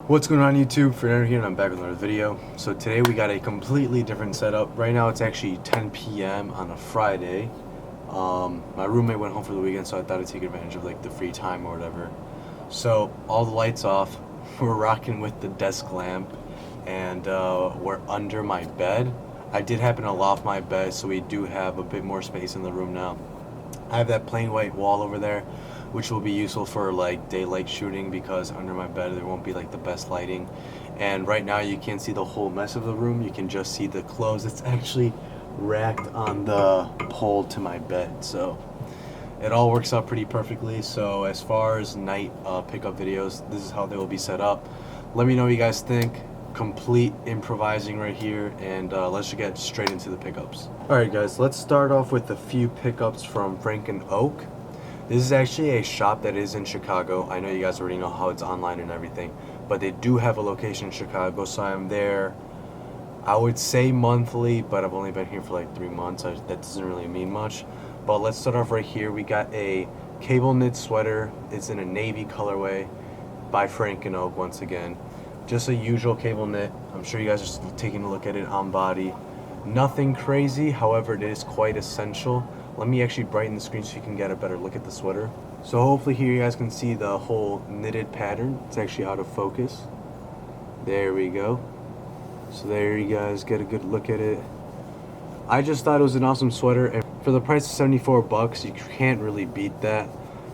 What's going on YouTube? Fernando here and I'm back with another video. So today we got a completely different setup. Right now it's actually 10 p.m. on a Friday. My roommate went home for the weekend, so I thought I'd take advantage of like the free time or whatever. So all the lights off, we're rocking with the desk lamp, and we're under my bed. I did happen to loft my bed, so we do have a bit more space in the room now. I have that plain white wall over there, which will be useful for like daylight shooting because under my bed there won't be like the best lighting. And right now you can't see the whole mess of the room, you can just see the clothes. It's actually racked on the pole to my bed, so it all works out pretty perfectly. So as far as night pickup videos, this is how they will be set up. Let me know what you guys think. Complete improvising right here, and let's just get straight into the pickups. Alright guys, let's start off with a few pickups from Frank and Oak. This is actually a shop that is in Chicago. I know you guys already know how it's online and everything, but they do have a location in Chicago, so I'm there, I would say monthly, but I've only been here for like 3 months. That doesn't really mean much. But let's start off right here. We got a cable knit sweater. It's in a navy colorway by Frank and Oak once again. Just a usual cable knit. I'm sure you guys are still taking a look at it on body. Nothing crazy, however it is quite essential. Let me actually brighten the screen so you can get a better look at the sweater. So hopefully here you guys can see the whole knitted pattern. It's actually out of focus. There we go. So there you guys get a good look at it. I just thought it was an awesome sweater, and for the price of 74 bucks, you can't really beat that.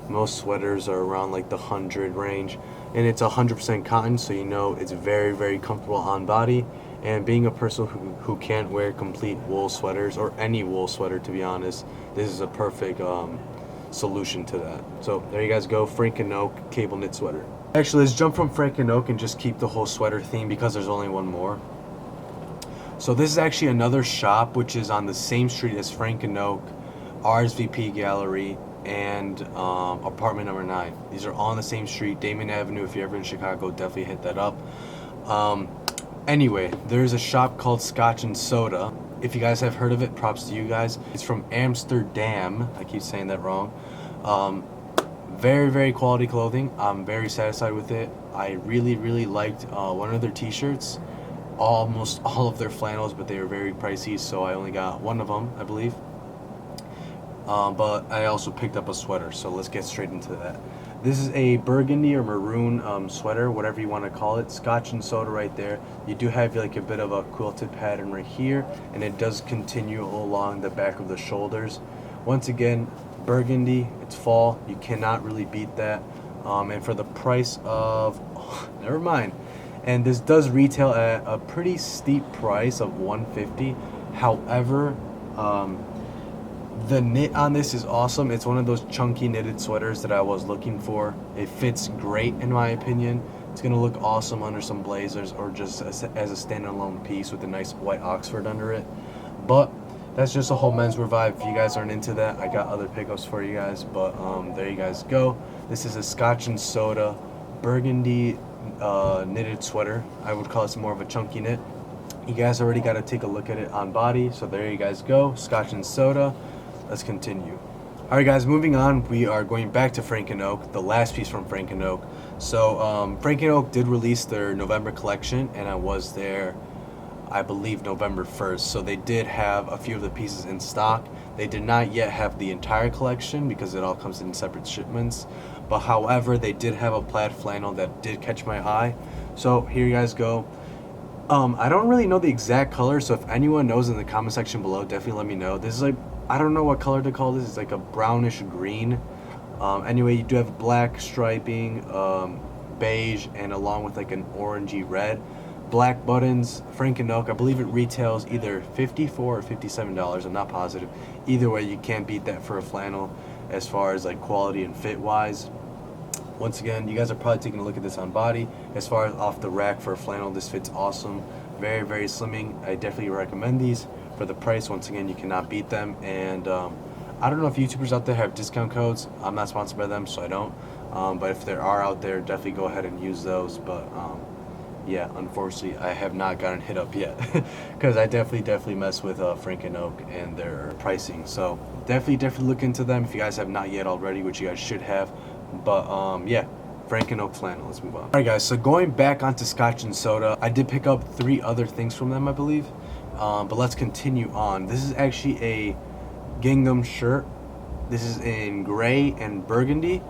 Most sweaters are around like the 100 range, and it's 100% cotton, so you know it's very, very comfortable on body. And being a person who can't wear complete wool sweaters, or any wool sweater to be honest, this is a perfect solution to that. So there you guys go, Frank and Oak cable knit sweater. Actually, let's jump from Frank and Oak and just keep the whole sweater theme because there's only one more. So this is actually another shop which is on the same street as Frank and Oak, RSVP Gallery, and apartment number 9. These are all on the same street, Damon Avenue. If you're ever in Chicago, definitely hit that up. Anyway, there's a shop called Scotch and Soda. If you guys have heard of it, props to you guys. It's from Amsterdam. I keep saying that wrong. Very, very quality clothing. I'm very satisfied with it. I really, really liked one of their t-shirts. Almost all of their flannels, but they were very pricey, so I only got one of them, I believe. But I also picked up a sweater, so let's get straight into that. This is a burgundy or maroon sweater, whatever you want to call it. Scotch and Soda right there. You do have like a bit of a quilted pattern right here, and it does continue along the back of the shoulders. Once again, burgundy, it's fall. You cannot really beat that. And for the price of, never mind. And this does retail at a pretty steep price of $150. However, the knit on this is awesome. It's one of those chunky knitted sweaters that I was looking for. It fits great in my opinion. It's gonna look awesome under some blazers or just as a standalone piece with a nice white Oxford under it. But that's just a whole menswear vibe. If you guys aren't into that, I got other pickups for you guys. But there you guys go. This is a Scotch and Soda burgundy knitted sweater. I would call this more of a chunky knit. You guys already got to take a look at it on body, so there you guys go, Scotch and Soda. Let's continue. Alright guys, moving on, we are going back to Frank and Oak, the last piece from Frank and Oak. So Frank and Oak did release their November collection, and I was there, I believe, November 1st. So they did have a few of the pieces in stock. They did not yet have the entire collection because it all comes in separate shipments. But however, they did have a plaid flannel that did catch my eye. So here you guys go. I don't really know the exact color, so if anyone knows in the comment section below, definitely let me know. This is like, I don't know what color to call this. It's like a brownish green. Anyway, you do have black striping, beige, and along with like an orangey red. Black buttons, Frank and Oak. I believe it retails either $54 or $57. I'm not positive. Either way, you can't beat that for a flannel as far as like quality and fit wise. Once again, you guys are probably taking a look at this on body. As far as off the rack for a flannel, this fits awesome. Very, very slimming. I definitely recommend these. For the price, once again, you cannot beat them. And I don't know if YouTubers out there have discount codes. I'm not sponsored by them, so I don't. But if there are out there, definitely go ahead and use those. But yeah, unfortunately, I have not gotten hit up yet because I definitely mess with Frank and Oak and their pricing. So definitely look into them if you guys have not yet already, which you guys should have. But yeah, Franken Oak flannel. Let's move on. All right, guys. So going back onto Scotch and Soda, I did pick up 3 other things from them, I believe. But let's continue on. This is actually a gingham shirt. This is in gray and burgundy.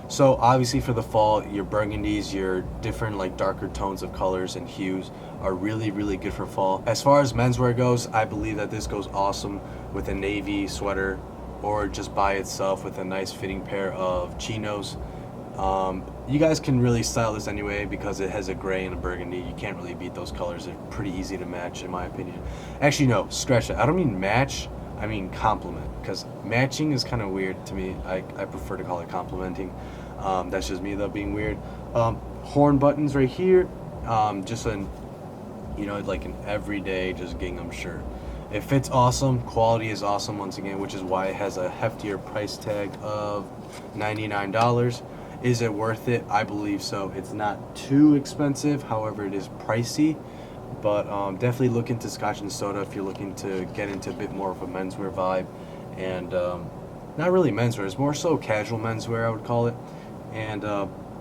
So obviously for the fall, your burgundies, your different like darker tones of colors and hues are really, really good for fall. As far as menswear goes, I believe that this goes awesome with a navy sweater or just by itself with a nice fitting pair of chinos. You guys can really style this anyway because it has a gray and a burgundy. You can't really beat those colors. They're pretty easy to match in my opinion. Actually, no, scratch that. I don't mean match, I mean complement, because matching is kind of weird to me. I prefer to call it complementing. That's just me though, being weird. Horn buttons right here. Just an, you know, like an everyday just gingham shirt. It fits awesome. Quality is awesome once again, which is why it has a heftier price tag of $99. Is it worth it? I believe so. It's not too expensive. However, it is pricey. But definitely look into Scotch and Soda if you're looking to get into a bit more of a menswear vibe. And not really menswear. It's more so casual menswear, I would call it. And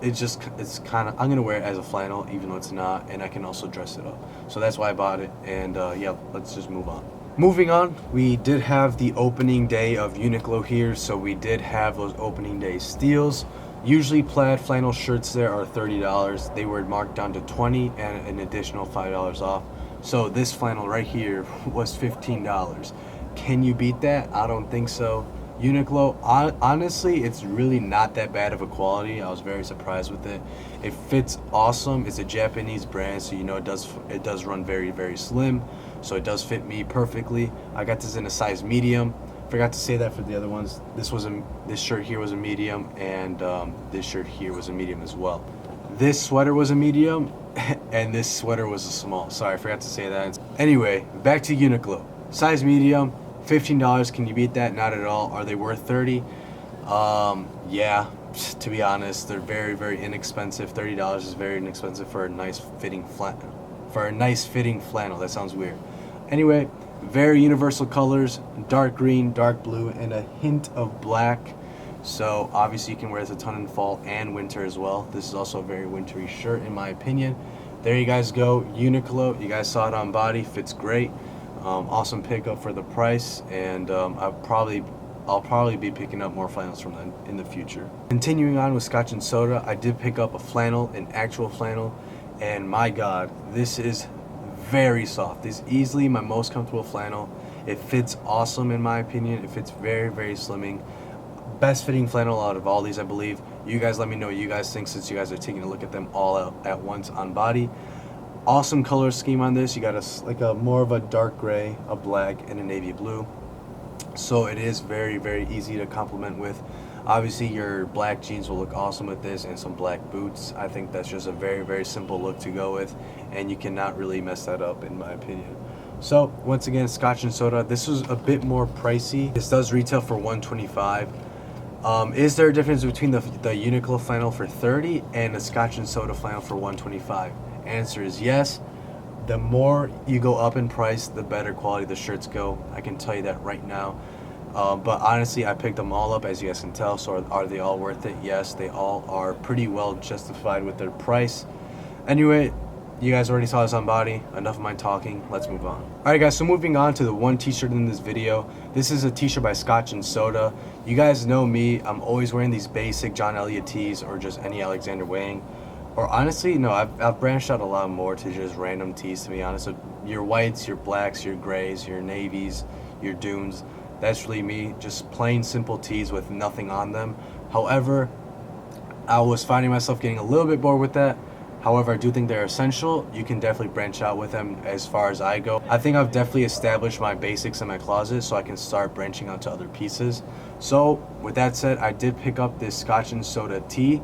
it's kind of, I'm going to wear it as a flannel even though it's not. And I can also dress it up. So that's why I bought it. And yeah, let's just move on. Moving on, we did have the opening day of Uniqlo here. So we did have those opening day steals. Usually plaid flannel shirts there are $30. They were marked down to $20 and an additional $5 off. So this flannel right here was $15. Can you beat that? I don't think so. Uniqlo, honestly, it's really not that bad of a quality. I was very surprised with it. It fits awesome. It's a Japanese brand, so you know it does run very, very slim. So it does fit me perfectly. I got this in a size medium. Forgot to say that for the other ones. This shirt here was a medium, and this shirt here was a medium as well. This sweater was a medium, and this sweater was a small. Sorry, I forgot to say that. Anyway, back to Uniqlo. Size medium, $15. Can you beat that? Not at all. Are they worth $30? Yeah. To be honest, they're very, very inexpensive. $30 is very inexpensive for a nice fitting flannel. That sounds weird. Anyway. Very universal colors, dark green, dark blue, and a hint of black. So obviously you can wear this a ton in fall and winter as well. This is also a very wintry shirt in my opinion. There you guys go, Uniqlo. You guys saw it on body, fits great. Awesome pickup for the price, and I'll probably be picking up more flannels from them in the future. Continuing on with Scotch and Soda, I did pick up a flannel, an actual flannel, and my God, this is very soft. This is easily my most comfortable flannel. It fits awesome in my opinion. It fits very, very slimming. Best fitting flannel out of all these, I believe. You guys let me know what you guys think since you guys are taking a look at them all out at once on body. Awesome color scheme on this. You got a more of a dark gray, a black, and a navy blue. So it is very, very easy to complement with. Obviously your black jeans will look awesome with this and some black boots. I think that's just a very, very simple look to go with, and you cannot really mess that up in my opinion. So once again, Scotch and Soda, this was a bit more pricey. This does retail for $125. Is there a difference between the Uniqlo flannel for $30 and the Scotch and Soda flannel for $125? Answer is yes. The more you go up in price, the better quality the shirts go. I can tell you that right now. But honestly, I picked them all up, as you guys can tell. So are they all worth it? Yes, they all are pretty well justified with their price. Anyway, you guys already saw this on body. Enough of my talking. Let's move on. Alright guys, so moving on to the one t-shirt in this video. This is a t-shirt by Scotch and Soda. You guys know me. I'm always wearing these basic John Elliott tees or just any Alexander Wang. Or honestly, no, I've branched out a lot more to just random tees, to be honest. So your whites, your blacks, your grays, your navies, your dunes. That's really me, just plain simple tees with nothing on them. However, I was finding myself getting a little bit bored with that. However, I do think they're essential. You can definitely branch out with them as far as I go. I think I've definitely established my basics in my closet, so I can start branching out to other pieces. So with that said, I did pick up this Scotch and Soda tee.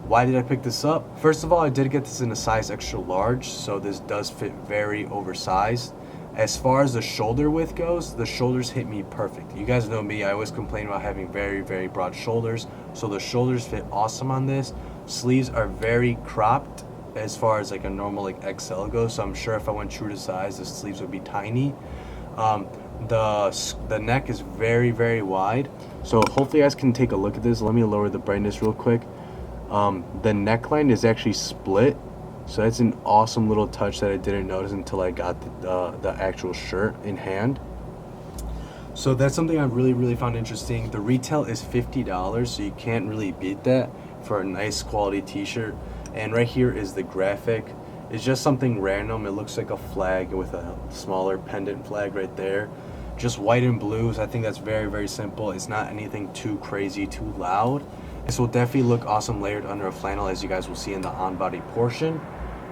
Why did I pick this up? First of all, I did get this in a size extra large, so this does fit very oversized. As far as the shoulder width goes, the shoulders hit me perfect. You guys know me, I always complain about having very, very broad shoulders. So the shoulders fit awesome on this. Sleeves are very cropped as far as like a normal like XL goes. So I'm sure if I went true to size, the sleeves would be tiny. The neck is very, very wide. So hopefully you guys can take a look at this. Let me lower the brightness real quick. The neckline is actually split, so that's an awesome little touch that I didn't notice until I got the actual shirt in hand. So that's something I really found interesting. The retail is $50, so you can't really beat that for a nice quality t-shirt. And right here is the graphic. It's just something random. It looks like a flag with a smaller pendant flag right there. Just white and blues. I think that's very simple. It's not anything too crazy, too loud. This will definitely look awesome layered under a flannel, as you guys will see in the on-body portion.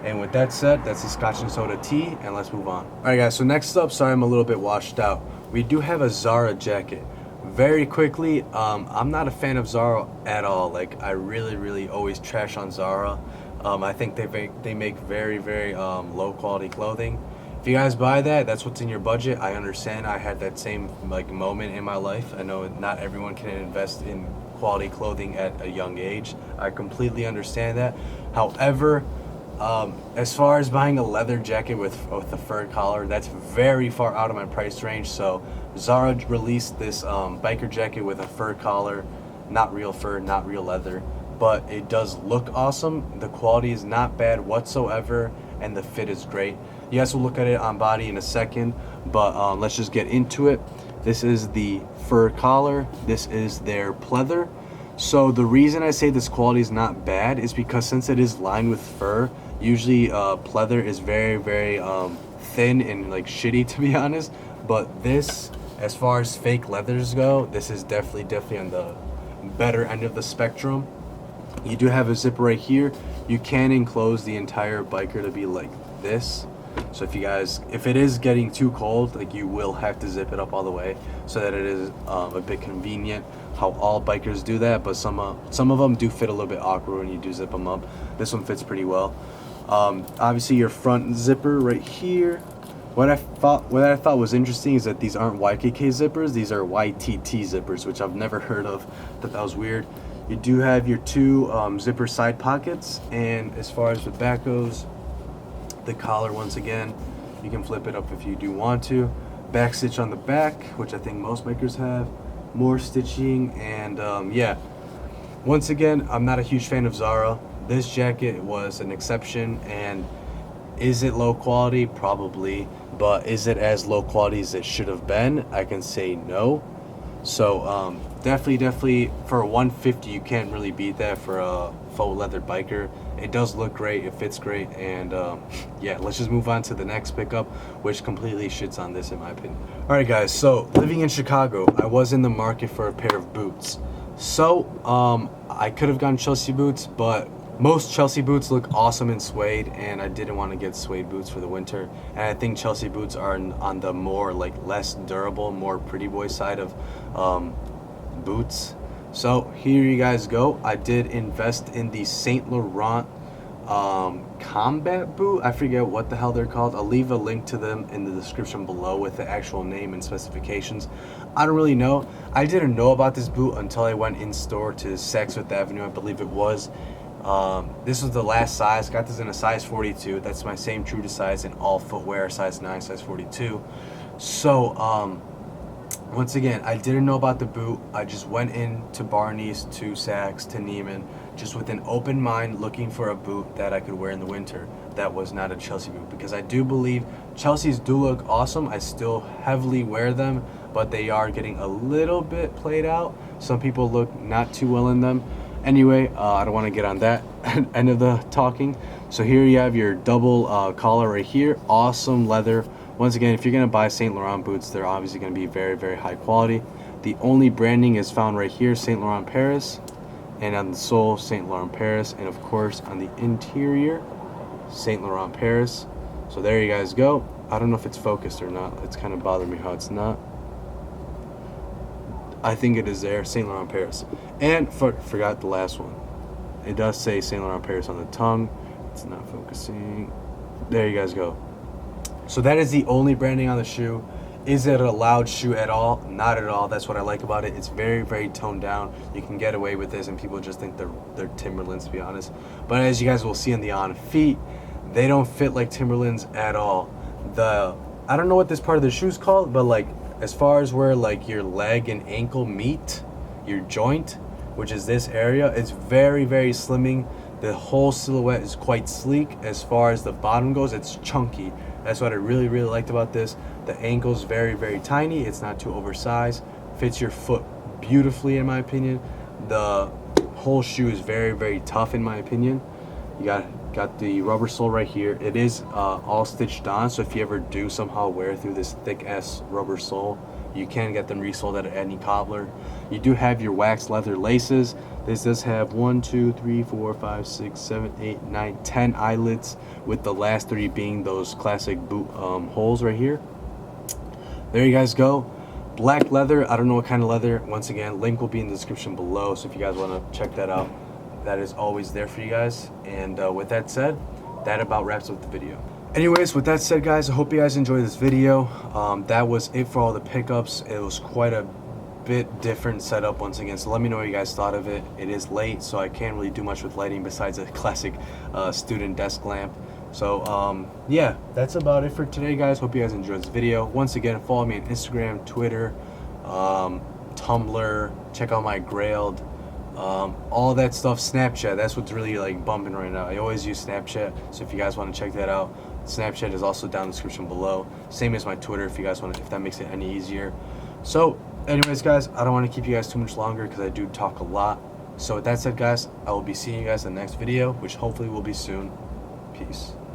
And with that said, that's the Scotch and Soda tee, and let's move on. Alright guys, so next up, sorry I'm a little bit washed out. We do have a Zara jacket. Very quickly, I'm not a fan of Zara at all. Like, I really always trash on Zara. I think they make very low quality clothing. If you guys buy that, that's what's in your budget. I understand. I had that same like moment in my life. I know not everyone can invest in quality clothing at a young age. I completely understand that. However, as far as buying a leather jacket with a fur collar, that's very far out of my price range. So Zara released this biker jacket with a fur collar, not real fur, not real leather, but it does look awesome. The quality is not bad whatsoever, and the fit is great. You guys will look at it on body in a second, but let's just get into it. This is the fur collar. This is their pleather. So the reason I say this quality is not bad is because since it is lined with fur, usually pleather is very thin and like shitty, to be honest. But this, as far as fake leathers go, this is definitely on the better end of the spectrum. You do have a zipper right here. You can enclose the entire biker to be like this. So if it is getting too cold, like, you will have to zip it up all the way so that it is a bit convenient. How all bikers do that, but some of them do fit a little bit awkward when you do zip them up. This one fits pretty well. Obviously your front zipper right here. What I thought was interesting is that these aren't YKK zippers, these are YTT zippers, which I've never heard of. Thought that was weird. You do have your two zipper side pockets, and as far as the back goes, the collar, once again, you can flip it up if you do want to. Back stitch on the back, which I think most makers have. More stitching, and yeah. Once again, I'm not a huge fan of Zara. This jacket was an exception, and is it low quality? Probably, but is it as low quality as it should have been? I can say no. So definitely for a $150, you can't really beat that for a faux leather biker. It does look great, it fits great, and yeah, let's just move on to the next pickup, which completely shits on this in my opinion. Alright guys, so living in Chicago, I was in the market for a pair of boots. So I could have gotten Chelsea boots, but most Chelsea boots look awesome in suede, and I didn't want to get suede boots for the winter. And I think Chelsea boots are on the more like less durable, more pretty boy side of boots. So here you guys go. I did invest in the Saint Laurent combat boot. I forget what the hell they're called. I'll leave a link to them in the description below with the actual name and specifications. I don't really know. I didn't know about this boot until I went in store to Saks Fifth Avenue, I believe it was. This was the last size. Got this in a size 42. That's my same true to size in all footwear, size 9, size 42. So once again, I didn't know about the boot. I just went into Barney's, to Saks, to Neiman, just with an open mind, looking for a boot that I could wear in the winter that was not a Chelsea boot, because I do believe Chelsea's do look awesome. I still heavily wear them, but they are getting a little bit played out. Some people look not too well in them. Anyway, I don't want to get on that end of the talking. So here you have your double collar right here. Awesome leather. Once again, if you're going to buy Saint Laurent boots, they're obviously going to be very high quality. The only branding is found right here, Saint Laurent Paris. And on the sole, Saint Laurent Paris. And of course, on the interior, Saint Laurent Paris. So there you guys go. I don't know if it's focused or not. It's kind of bothering me how it's not. I think it is there, Saint Laurent Paris. And forgot the last one. It does say Saint Laurent Paris on the tongue. It's not focusing. There you guys go. So that is the only branding on the shoe. Is it a loud shoe at all? Not at all. That's what I like about it. It's very toned down. You can get away with this, and people just think they're Timberlands, to be honest. But as you guys will see on the on feet, they don't fit like Timberlands at all. I don't know what this part of the shoe is called, but like as far as where like your leg and ankle meet, your joint, which is this area. It's very, very slimming. The whole silhouette is quite sleek. As far as the bottom goes, it's chunky. That's what I really, really liked about this. The ankle's very, very tiny. It's not too oversized. Fits your foot beautifully, in my opinion. The whole shoe is very, very tough, in my opinion. You got the rubber sole right here. It is all stitched on, so if you ever do somehow wear through this thick ass rubber sole, you can get them resoled at any cobbler. You do have your wax leather laces. This does have 1, 2, 3, 4, 5, 6, 7, 8, 9, 10 eyelets, with the last 3 being those classic boot holes right here. There you guys go. Black leather. I don't know what kind of leather. Once again, link will be in the description below, so if you guys want to check that out, that is always there for you guys. And with that said, that about wraps up the video. Anyways, with that said, guys, I hope you guys enjoyed this video. That was it for all the pickups. It was quite a bit different setup once again, so let me know what you guys thought of it. It is late, so I can't really do much with lighting besides a classic student desk lamp. So yeah, that's about it for today, guys. Hope you guys enjoyed this video. Once again, follow me on Instagram, Twitter, Tumblr, check out my Grailed, all that stuff. Snapchat, that's what's really like bumping right now. I always use Snapchat, so if you guys want to check that out, Snapchat is also down in the description below, same as my Twitter, if you guys want to, if that makes it any easier. So anyways, guys, I don't want to keep you guys too much longer because I do talk a lot. So with that said, guys, I will be seeing you guys in the next video, which hopefully will be soon. Peace.